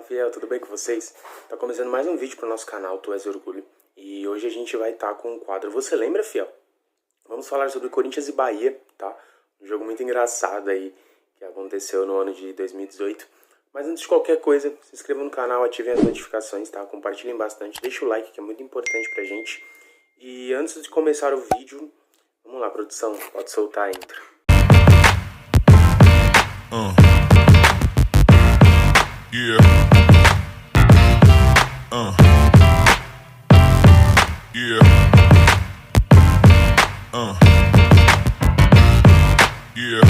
Fiel, tudo bem com vocês? Tá começando mais um vídeo pro nosso canal, Tu És Orgulho. E hoje a gente vai estar com um quadro Você Lembra, Fiel? Vamos falar sobre Corinthians e Bahia, tá? Um jogo muito engraçado aí, que aconteceu no ano de 2018. Mas antes de qualquer coisa, se inscrevam no canal, ativem as notificações, tá? Compartilhem bastante, deixa o like, que é muito importante pra gente. E antes de começar o vídeo, vamos lá, produção, pode soltar a intro. Yeah. Yeah. Yeah.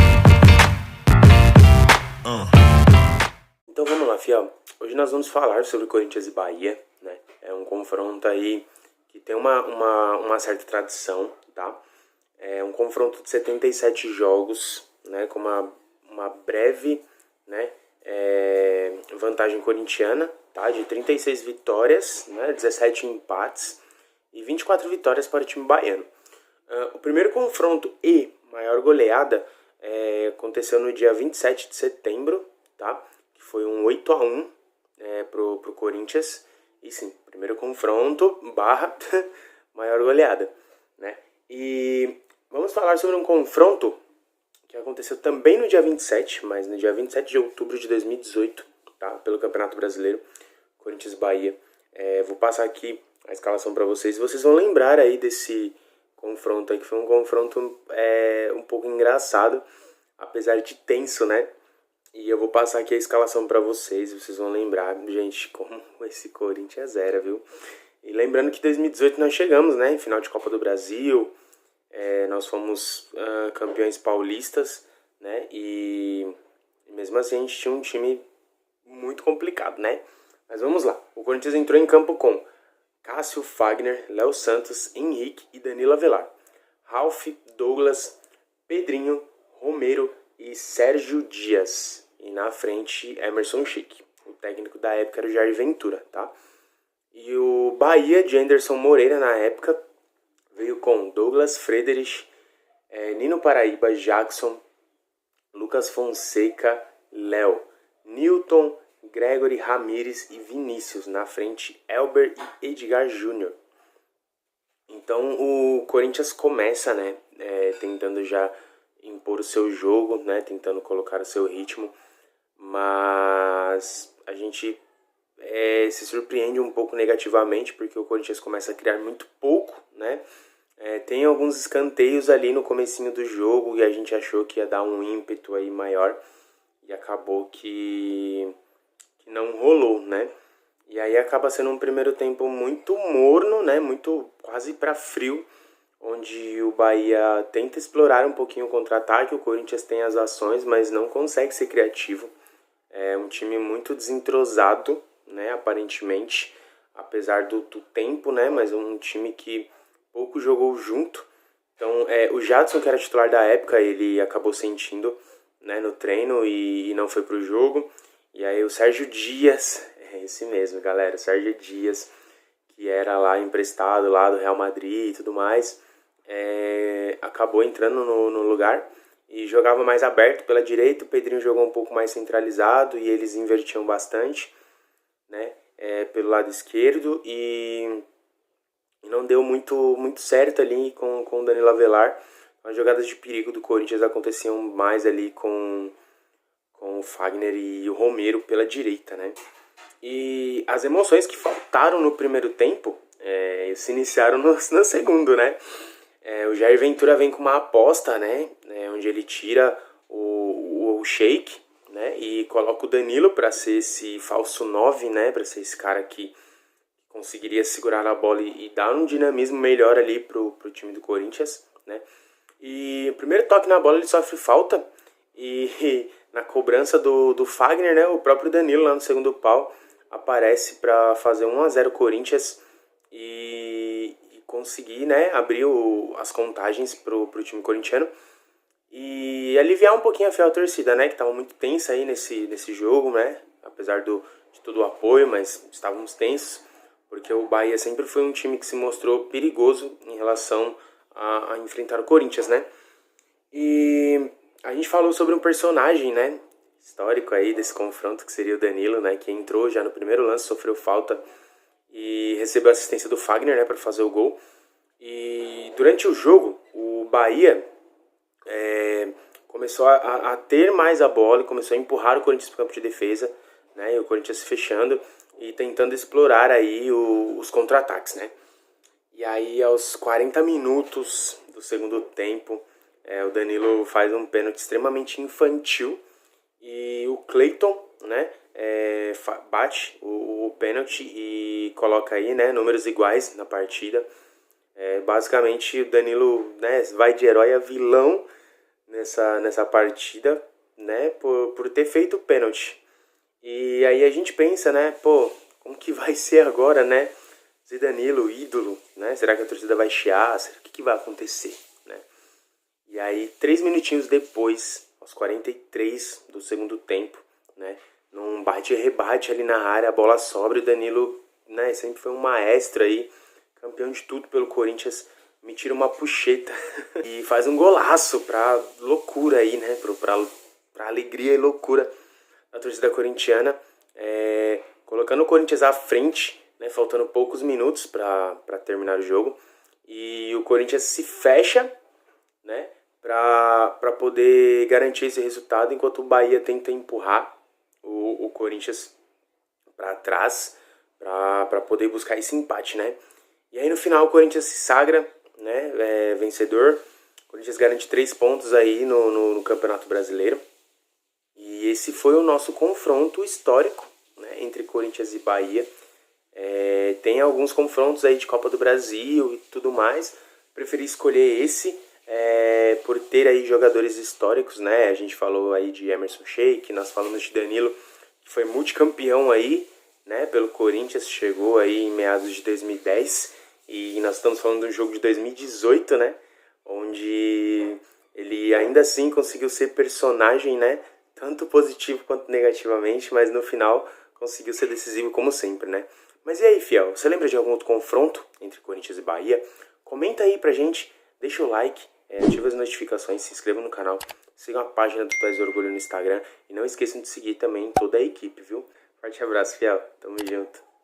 Então vamos lá, fiel. Hoje nós vamos falar sobre Corinthians e Bahia, né? É um confronto aí que tem uma certa tradição, tá? É um confronto de 77 jogos, né? Com uma breve, né? Vantagem corintiana, tá? De 36 vitórias, né? 17 empates e 24 vitórias para o time baiano. O primeiro confronto e maior goleada aconteceu no dia 27 de setembro, tá? Que foi um 8-1 pro Corinthians. E sim, primeiro confronto barra maior goleada, né? E vamos falar sobre um confronto que aconteceu também no dia 27, mas no dia 27 de outubro de 2018, tá? Pelo Campeonato Brasileiro, Corinthians e Bahia. Vou passar aqui a escalação para vocês. Vocês vão lembrar aí desse confronto aí, que foi um confronto um pouco engraçado, apesar de tenso, né? E eu vou passar aqui a escalação para vocês, vocês vão lembrar, gente, como esse Corinthians era, viu? E lembrando que em 2018 nós chegamos, né? Em final de Copa do Brasil, nós fomos campeões paulistas, né? E mesmo assim a gente tinha um time muito complicado, né? Mas vamos lá. O Corinthians entrou em campo com Cássio, Fagner, Léo Santos, Henrique e Danilo Avelar. Ralf, Douglas, Pedrinho, Romero e Sérgio Dias. E na frente, Emerson Sheik. O técnico da época era o Jair Ventura, tá? E o Bahia, de Anderson Moreira, na época, veio com Douglas Frederich, Nino Paraíba, Jackson, Lucas Fonseca, Léo, Newton, Gregory Ramírez e Vinícius. Na frente, Elber e Edgar Júnior. Então o Corinthians começa, né, tentando já impor o seu jogo, né, tentando colocar o seu ritmo. Mas a gente se surpreende um pouco negativamente, porque o Corinthians começa a criar muito pouco, né? Tem alguns escanteios ali no comecinho do jogo e a gente achou que ia dar um ímpeto aí maior e acabou que não rolou, né? E aí acaba sendo um primeiro tempo muito morno, né? Muito quase para frio, onde o Bahia tenta explorar um pouquinho o contra-ataque, o Corinthians tem as ações, mas não consegue ser criativo. É um time muito desentrosado, né? Aparentemente, apesar do tempo, né? Mas um time que pouco jogou junto. Então, o Jadson, que era titular da época, ele acabou sentindo, né, no treino e não foi pro jogo. E aí o Sérgio Dias, esse mesmo, galera, o Sérgio Dias, que era lá emprestado lá do Real Madrid e tudo mais, acabou entrando no lugar e jogava mais aberto pela direita. O Pedrinho jogou um pouco mais centralizado e eles invertiam bastante, né, pelo lado esquerdo e não deu muito certo ali com o Danilo Avelar. As jogadas de perigo do Corinthians aconteciam mais ali com o Fagner e o Romero pela direita, né? E as emoções que faltaram no primeiro tempo se iniciaram no segundo, né? O Jair Ventura vem com uma aposta, né? Onde ele tira o Sheik, né? E coloca o Danilo para ser esse falso 9, né? Para ser esse cara que conseguiria segurar a bola e dar um dinamismo melhor ali pro time do Corinthians, né? E o primeiro toque na bola ele sofre falta e na cobrança do Fagner, né, o próprio Danilo lá no segundo pau aparece para fazer 1-0 Corinthians e conseguir, né, abrir as contagens pro time corintiano e aliviar um pouquinho a fé à torcida, né, que estava muito tensa aí nesse jogo, né, apesar de todo o apoio, mas estávamos tensos, porque o Bahia sempre foi um time que se mostrou perigoso em relação a enfrentar o Corinthians, né. E a gente falou sobre um personagem, né, histórico aí desse confronto, que seria o Danilo, né, que entrou já no primeiro lance, sofreu falta e recebeu a assistência do Fagner, né, para fazer o gol. E durante o jogo, o Bahia começou a ter mais a bola e começou a empurrar o Corinthians para o campo de defesa, né, e o Corinthians se fechando e tentando explorar aí os contra-ataques, né. E aí, aos 40 minutos do segundo tempo, o Danilo faz um pênalti extremamente infantil e o Cleiton, né, bate o pênalti e coloca aí, né, números iguais na partida. Basicamente, o Danilo, né, vai de herói a vilão nessa partida, né, por ter feito o pênalti. E aí a gente pensa, né, pô, como que vai ser agora, né? Zé Danilo, ídolo, né? Será que a torcida vai chiar? O que vai acontecer, né? E aí, 3 minutinhos depois, aos 43 do segundo tempo, né? Num bate-rebate ali na área, a bola sobra e o Danilo, né? Sempre foi um maestro aí, campeão de tudo pelo Corinthians, me tira uma pucheta e faz um golaço pra loucura aí, né? Pra alegria e loucura da torcida corintiana, colocando o Corinthians à frente, né, faltando poucos minutos para terminar o jogo, e o Corinthians se fecha, né, para poder garantir esse resultado, enquanto o Bahia tenta empurrar o Corinthians para trás para poder buscar esse empate, né. E aí no final o Corinthians se sagra, né, vencedor. O Corinthians garante 3 pontos aí no Campeonato Brasileiro. E esse foi o nosso confronto histórico, né, entre Corinthians e Bahia. Tem alguns confrontos aí de Copa do Brasil e tudo mais. Preferi escolher esse por ter aí jogadores históricos, né? A gente falou aí de Emerson Sheik, nós falamos de Danilo, que foi multicampeão aí, né, pelo Corinthians, chegou aí em meados de 2010. E nós estamos falando de um jogo de 2018, né? Onde ele ainda assim conseguiu ser personagem, né? Tanto positivo quanto negativamente, mas no final conseguiu ser decisivo como sempre, né? Mas e aí, fiel? Você lembra de algum outro confronto entre Corinthians e Bahia? Comenta aí pra gente, deixa o like, ativa as notificações, se inscreva no canal, siga a página do Toys Orgulho no Instagram e não esqueçam de seguir também toda a equipe, viu? Forte abraço, fiel. Tamo junto.